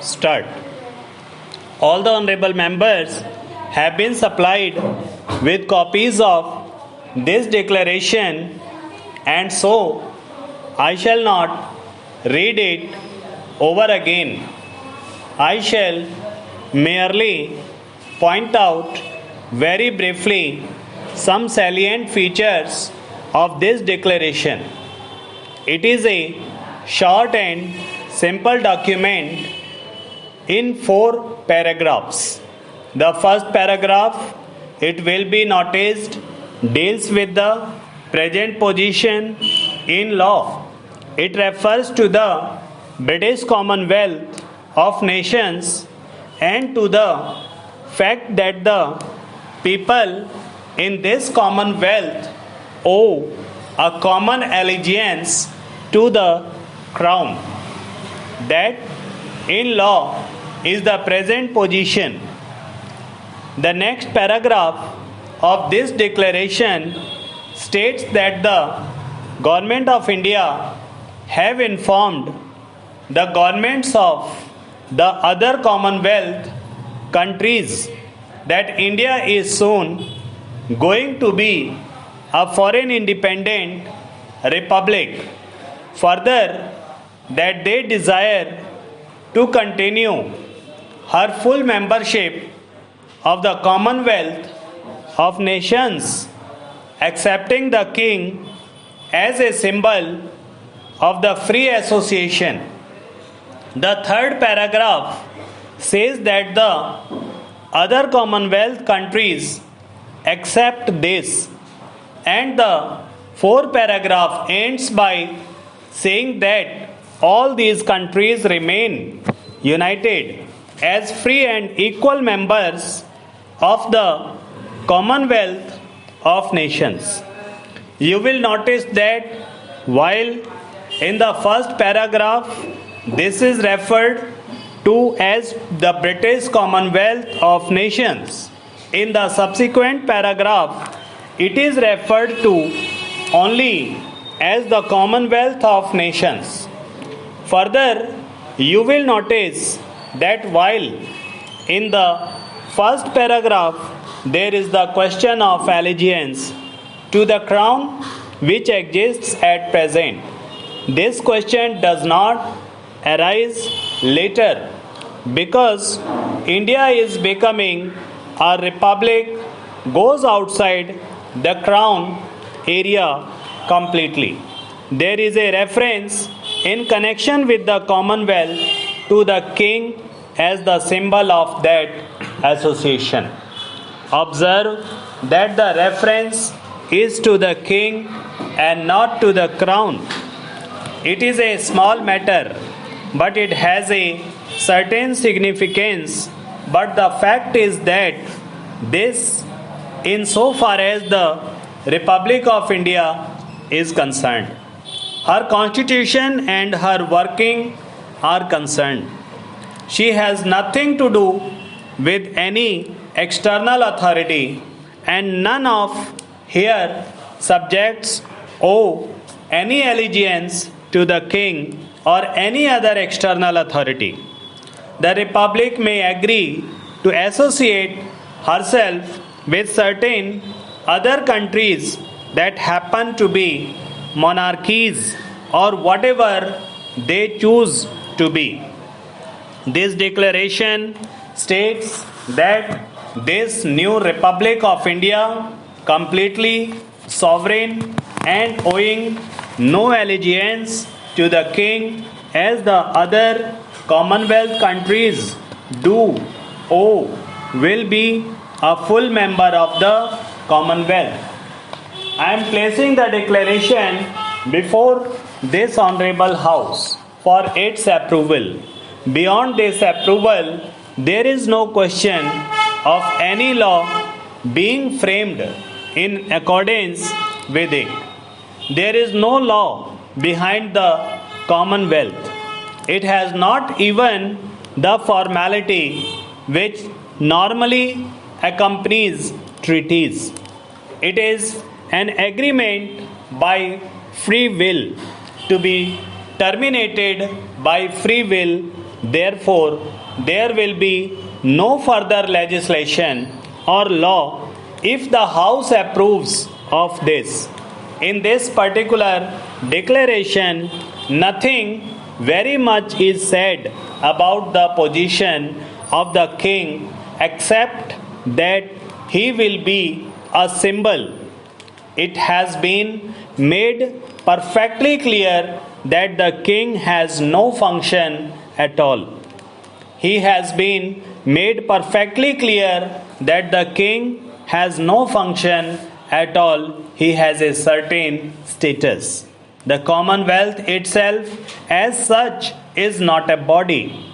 start. All the honorable members have been supplied with copies of this declaration, and so I shall not read it over again. I shall merely point out very briefly some salient features of this declaration. It is a short and simple document in 4 paragraphs. The first paragraph, it will be noticed, deals with the present position in law. It refers to the British Commonwealth of Nations and to the fact that the people in this Commonwealth owe a common allegiance to the Crown. That in law is the present position. The next paragraph of this declaration states that the Government of India have informed the governments of the other Commonwealth countries that India is soon going to be a foreign independent republic. Further, that they desire to continue her full membership of the Commonwealth of Nations, accepting the King as a symbol of the free association. The third paragraph says that the other Commonwealth countries accept this, and the fourth paragraph ends by saying that all these countries remain united as free and equal members of the Commonwealth of Nations. You will notice that while in the first paragraph this is referred to as the British Commonwealth of Nations, in the subsequent paragraph it is referred to only as the Commonwealth of Nations. Further, you will notice that while in the first paragraph there is the question of allegiance to the Crown which exists at present, this question does not arise later because India is becoming a republic, goes outside the Crown area completely. There is a reference in connection with the Commonwealth to the King as the symbol of that association. Observe that the reference is to the King and not to the Crown. It is a small matter, but it has a certain significance. But the fact is that this, insofar as the Republic of India is concerned, her constitution and her working are concerned, she has nothing to do with any external authority, and none of her subjects owe any allegiance to the king or any other external authority. The Republic may agree to associate herself with certain other countries that happen to be monarchies or whatever they choose to be. This declaration states that this new Republic of India, completely sovereign and owing no allegiance to the king as the other Commonwealth countries do owe, will be a full member of the Commonwealth. I am placing the declaration before this Honorable House for its approval. Beyond this approval, there is no question of any law being framed in accordance with it. There is no law behind the Commonwealth. It has not even the formality which normally accompanies treaties. It is an agreement by free will to be terminated by free will Therefore, there will be no further legislation or law if the House approves of this. In this particular declaration, nothing very much is said about the position of the king except that he will be a symbol. It has been made perfectly clear that the king has no function at all. He has been made perfectly clear that the king has no function at all. He has a certain status. The Commonwealth itself, as such, is not a body.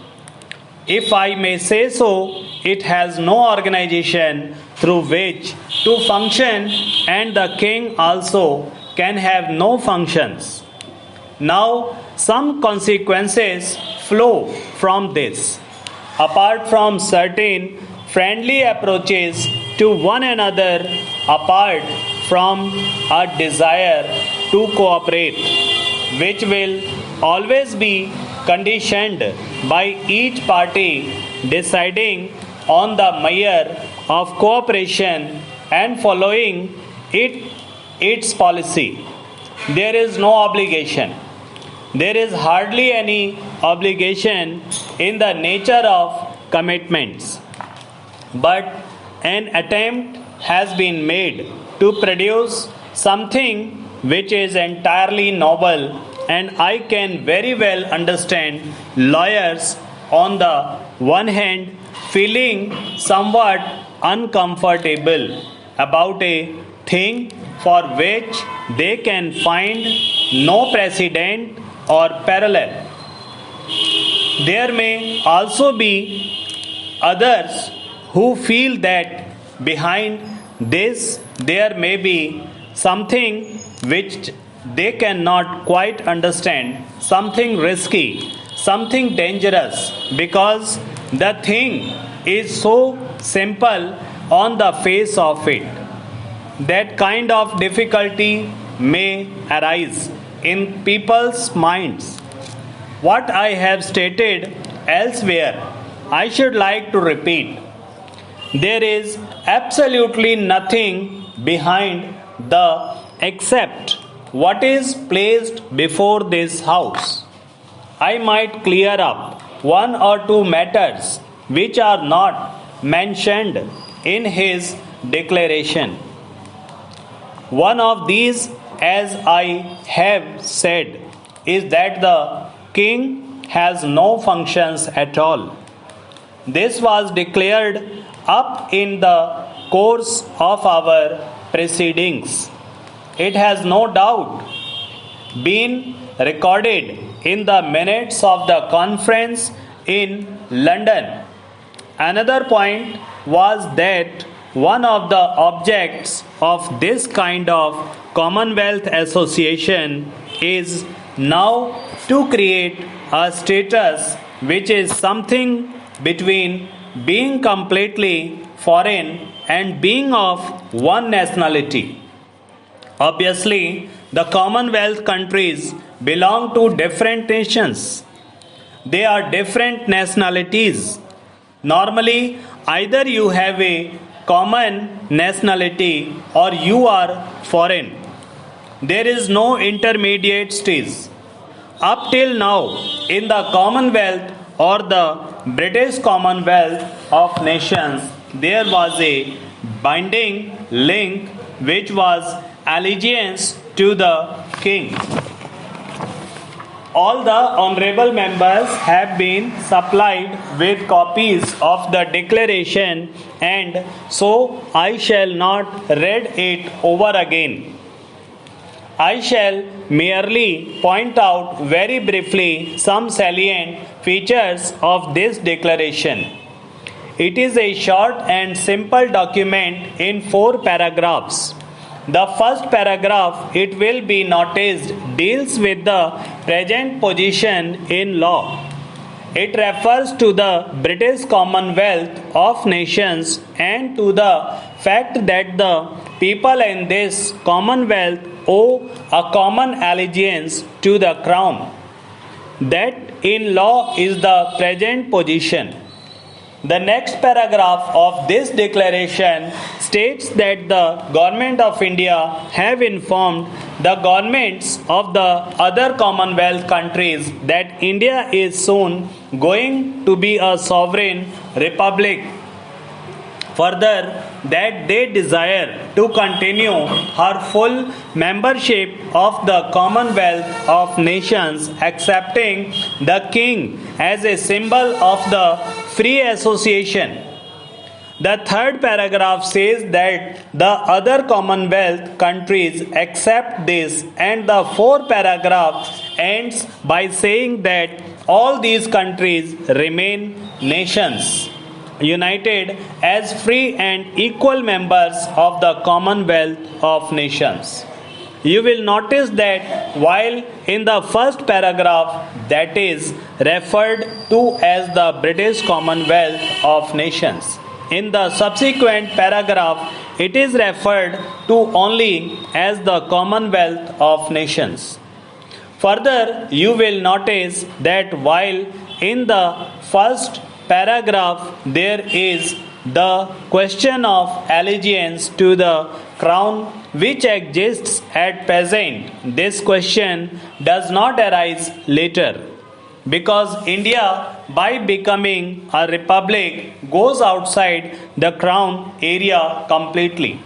If I may say so, it has no organization through which to function, and the king also can have no functions. Now, some consequences flow from this. Apart from certain friendly approaches to one another, apart from a desire to cooperate, which will always be conditioned by each party deciding on the measure of cooperation and following its policy. There is no obligation. There is hardly any obligation in the nature of commitments. But an attempt has been made to produce something which is entirely novel, and I can very well understand lawyers on the one hand feeling somewhat uncomfortable about a thing for which they can find no precedent or parallel. There may also be others who feel that behind this there may be something which they cannot quite understand, something risky, something dangerous, because the thing is so simple on the face of it. That kind of difficulty may arise in people's minds. What I have stated elsewhere, I should like to repeat. There is absolutely nothing behind the except what is placed before this house. I might clear up one or two matters which are not mentioned in his declaration. One of these, as I have said, is that the king has no functions at all. This was declared up in the course of our proceedings. It has no doubt been recorded in the minutes of the conference in London. Another point was that one of the objects of this kind of Commonwealth Association is now to create a status which is something between being completely foreign and being of one nationality. Obviously, the Commonwealth countries belong to different nations. They are different nationalities. Normally, either you have a common nationality or you are foreign. There is no intermediate stage. Up till now, in the Commonwealth or the British Commonwealth of Nations, there was a binding link which was allegiance to the king. All the honorable members have been supplied with copies of the declaration, and so I shall not read it over again. I shall merely point out very briefly some salient features of this declaration. It is a short and simple document in 4 paragraphs. The first paragraph, it will be noticed, deals with the present position in law. It refers to the British Commonwealth of Nations and to the fact that the people in this Commonwealth owe a common allegiance to the Crown. that in law is the present position. The next paragraph of this declaration states that the Government of India have informed the governments of the other Commonwealth countries that India is soon going to be a sovereign republic. Further, that they desire to continue her full membership of the Commonwealth of Nations, accepting the King as a symbol of the free association. The third paragraph says that the other Commonwealth countries accept this, and the fourth paragraph ends by saying that all these countries remain nations, united as free and equal members of the Commonwealth of Nations. You will notice that while in the first paragraph that is referred to as the British Commonwealth of Nations, in the subsequent paragraph it is referred to only as the Commonwealth of Nations. Further, you will notice that while in the first paragraph there is the question of allegiance to the crown which exists at present, this question does not arise later, because India, by becoming a republic, goes outside the crown area completely.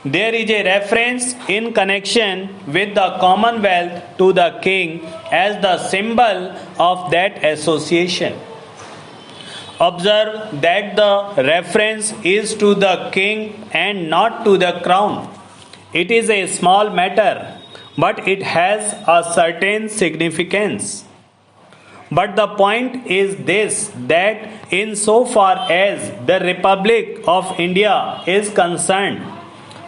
There is a reference in connection with the Commonwealth to the king as the symbol of that association. Observe that the reference is to the king and not to the crown. It is a small matter, but it has a certain significance. But the point is this, that in so far as the Republic of India is concerned,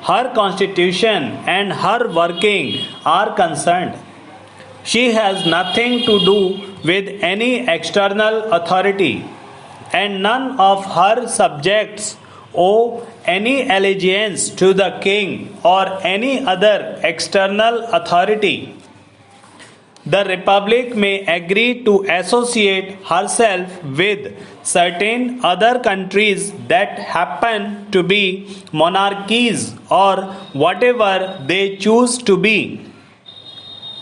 her constitution and her working are concerned, she has nothing to do with any external authority, and none of her subjects owe any allegiance to the king or any other external authority. The Republic may agree to associate herself with certain other countries that happen to be monarchies or whatever they choose to be.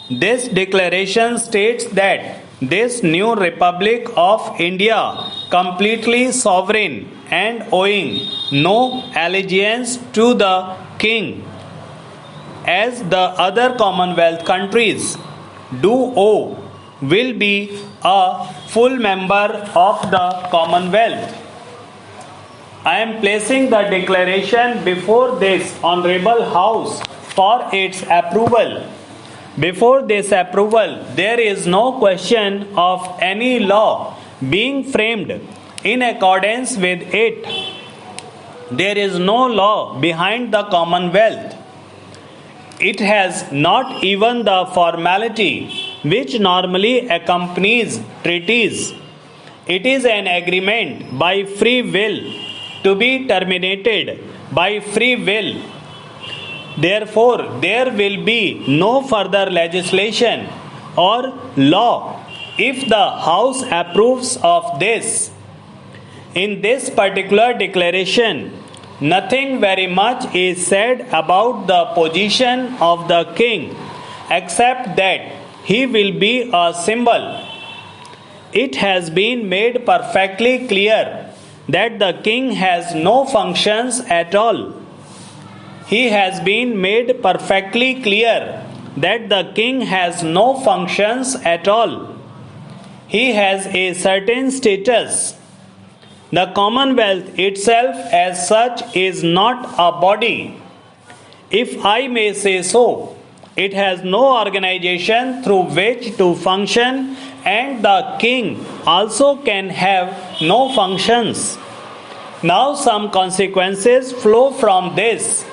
This declaration states that this new Republic of India, completely sovereign and owing no allegiance to the king, as the other Commonwealth countries do owe, will be a full member of the Commonwealth. I am placing the declaration before this Honourable House for its approval. Before this approval, there is no question of any law being framed in accordance with it. There is no law behind the Commonwealth. It has not even the formality which normally accompanies treaties. It is an agreement by free will to be terminated by free will. Therefore, there will be no further legislation or law if the House approves of this. In this particular declaration, nothing very much is said about the position of the king, except that he will be a symbol. It has been made perfectly clear that the king has no functions at all. He has been made perfectly clear that the king has no functions at all. He has a certain status. The Commonwealth itself as such is not a body. If I may say so, it has no organization through which to function, and the king also can have no functions. Now some consequences flow from this.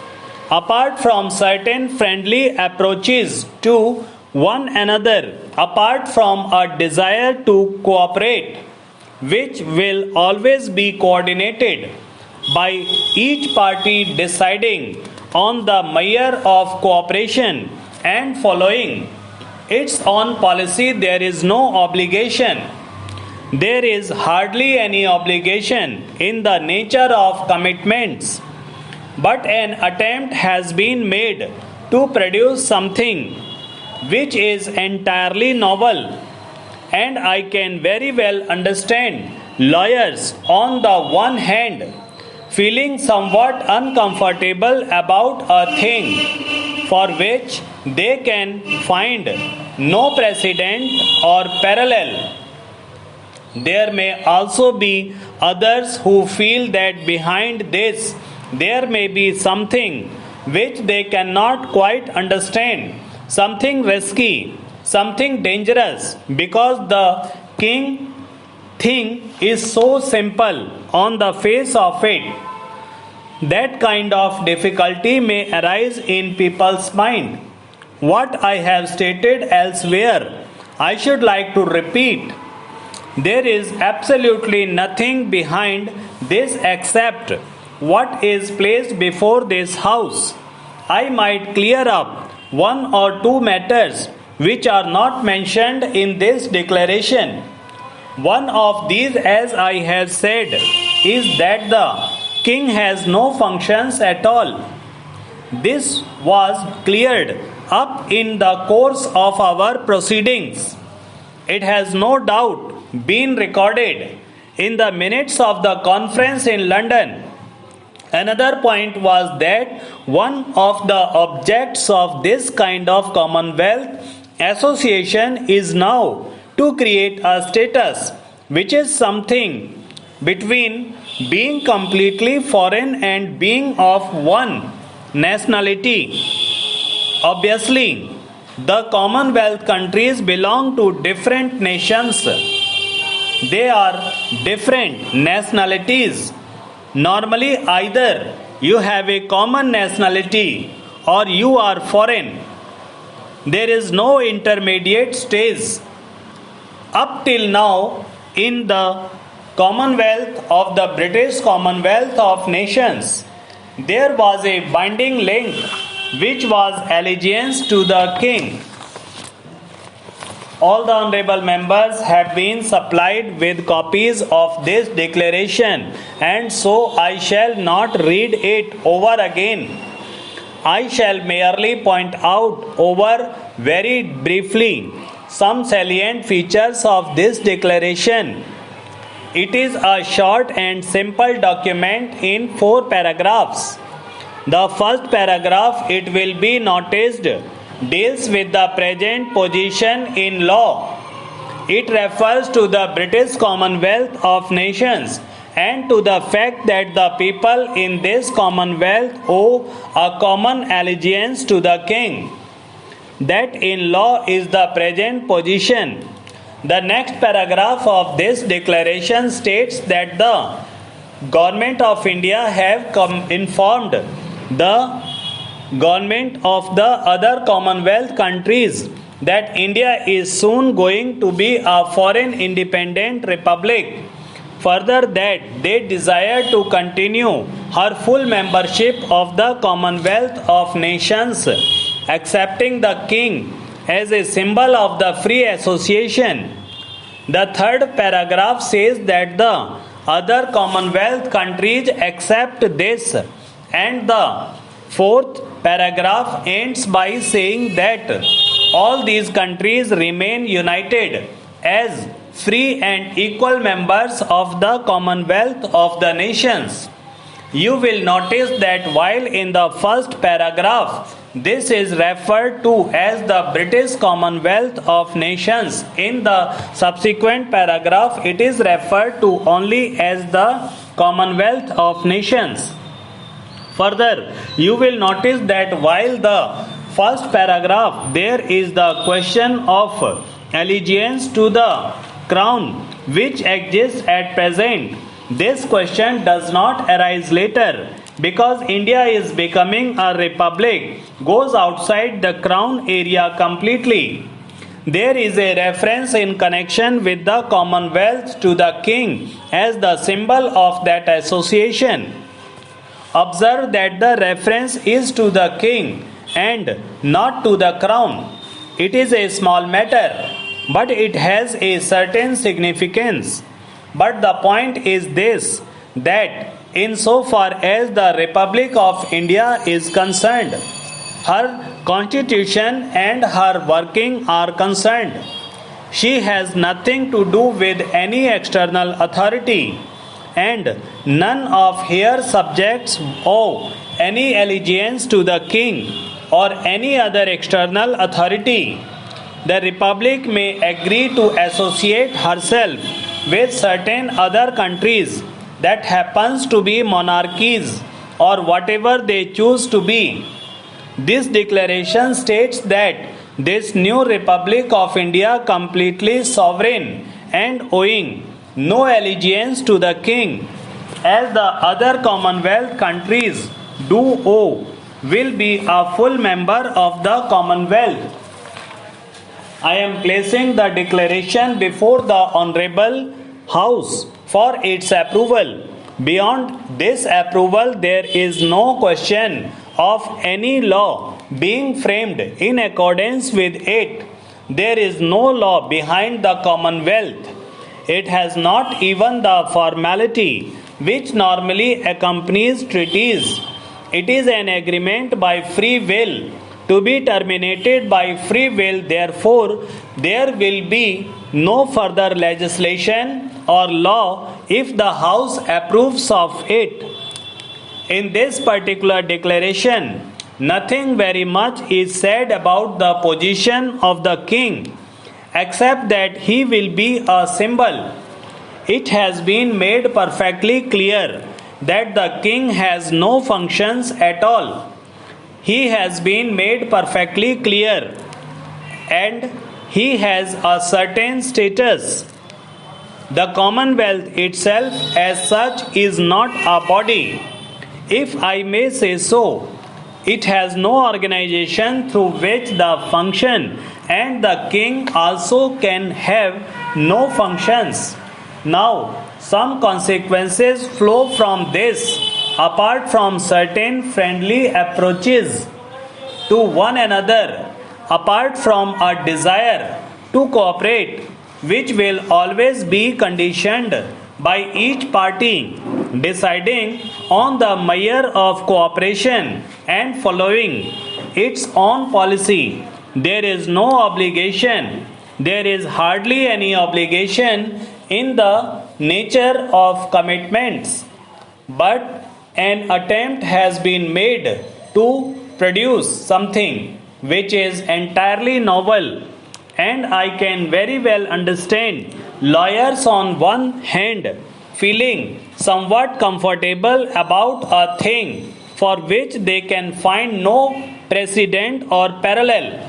Apart from certain friendly approaches to one another, apart from a desire to cooperate, which will always be coordinated by each party deciding on the measure of cooperation and following its own policy, there is no obligation. There is hardly any obligation in the nature of commitments, but an attempt has been made to produce something which is entirely novel, and I can very well understand lawyers on the one hand feeling somewhat uncomfortable about a thing for which they can find no precedent or parallel. There may also be others who feel that behind this there may be something which they cannot quite understand, something risky, something dangerous, because the king thing is so simple on the face of it. That kind of difficulty may arise in people's mind. What I have stated elsewhere, I should like to repeat. There is absolutely nothing behind this except what is placed before this house. I might clear up one or two matters which are not mentioned in this declaration. One of these, as I have said, is that the king has no functions at all. This was cleared up in the course of our proceedings. It has no doubt been recorded in the minutes of the conference in London. Another point was that one of the objects of this kind of Commonwealth association is now to create a status which is something between being completely foreign and being of one nationality. Obviously, the Commonwealth countries belong to different nations. They are different nationalities. Normally, either you have a common nationality or you are foreign. There is no intermediate stage. Up till now, in the Commonwealth of the British Commonwealth of Nations, there was a binding link which was allegiance to the king. All the honorable members have been supplied with copies of this declaration, and so I shall not read it over again. I shall merely point out over very briefly some salient features of this declaration. It is a short and simple document in 4 paragraphs. The first paragraph, it will be noticed, deals with the present position in law. It refers to the British Commonwealth of Nations and to the fact that the people in this Commonwealth owe a common allegiance to the king. That in law is the present position. The next paragraph of this declaration states that the Government of India have informed the government of the other Commonwealth countries that India is soon going to be a foreign independent republic. Further, that they desire to continue her full membership of the Commonwealth of Nations, accepting the king as a symbol of the free association. The third paragraph says that the other Commonwealth countries accept this, and the fourth paragraph ends by saying that all these countries remain united as free and equal members of the Commonwealth of the Nations. You will notice that while in the first paragraph this is referred to as the British Commonwealth of Nations, in the subsequent paragraph it is referred to only as the Commonwealth of Nations. Further, you will notice that while the first paragraph there is the question of allegiance to the crown which exists at present, this question does not arise later, because India is becoming a republic, goes outside the crown area completely. There is a reference in connection with the Commonwealth to the king as the symbol of that association. Observe that the reference is to the king and not to the crown. It is a small matter, but it has a certain significance. But the point is this, that insofar as the Republic of India is concerned, her constitution and her working are concerned, she has nothing to do with any external authority, and none of her subjects owe any allegiance to the king or any other external authority. The Republic may agree to associate herself with certain other countries that happens to be monarchies or whatever they choose to be. This declaration states that this new Republic of India, completely sovereign and owing no allegiance to the king, as the other Commonwealth countries do owe, will be a full member of the Commonwealth. I am placing the declaration before the Honorable House for its approval. Beyond this approval, there is no question of any law being framed in accordance with it. There is no law behind the Commonwealth. It has not even the formality which normally accompanies treaties. It is an agreement by free will, to be terminated by free will. Therefore, there will be no further legislation or law if the House approves of it. In this particular declaration, nothing very much is said about the position of the king, except that he will be a symbol. It has been made perfectly clear that the king has no functions at all. He has been made perfectly clear, and he has a certain status. The Commonwealth itself, as such, is not a body, if I may say so. It has no organization through which the function, and the king also can have no functions. Now, some consequences flow from this, apart from certain friendly approaches to one another, apart from a desire to cooperate, which will always be conditioned by each party deciding on the measure of cooperation and following its own policy. There is no obligation, there is hardly any obligation in the nature of commitments, but an attempt has been made to produce something which is entirely novel, and I can very well understand lawyers on one hand feeling somewhat comfortable about a thing for which they can find no precedent or parallel.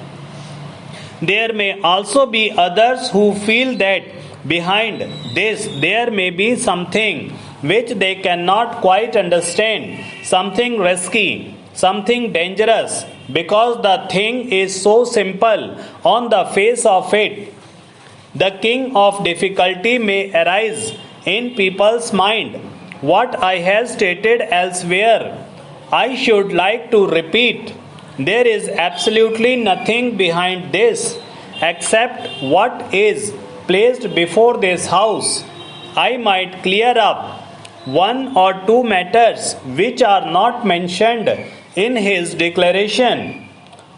There may also be others who feel that behind this there may be something which they cannot quite understand, something risky, something dangerous, because the thing is so simple on the face of it. The king of difficulty may arise in people's mind. What I have stated elsewhere, I should like to repeat. There is absolutely nothing behind this except what is placed before this House. I might clear up one or two matters which are not mentioned in his declaration.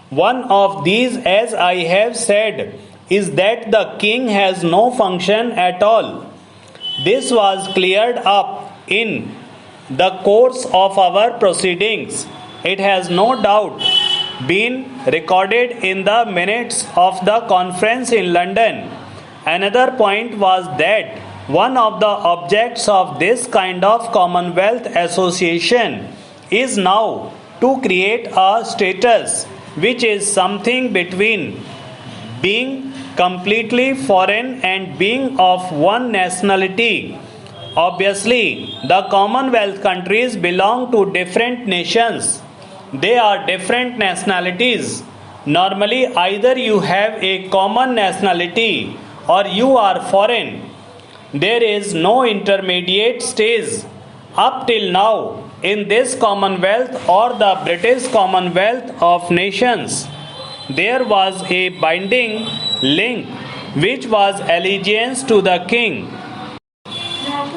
One of these, as I have said, is that the king has no function at all. This was cleared up in the course of our proceedings. It has no doubt been recorded in the minutes of the conference in London. Another point was that one of the objects of this kind of Commonwealth association is now to create a status which is something between being completely foreign and being of one nationality. Obviously, the Commonwealth countries belong to different nations. They are different nationalities. Normally, either you have a common nationality or you are foreign. There is no intermediate stage up till now in this Commonwealth or the British Commonwealth of Nations. there was a binding link, which was allegiance to the king.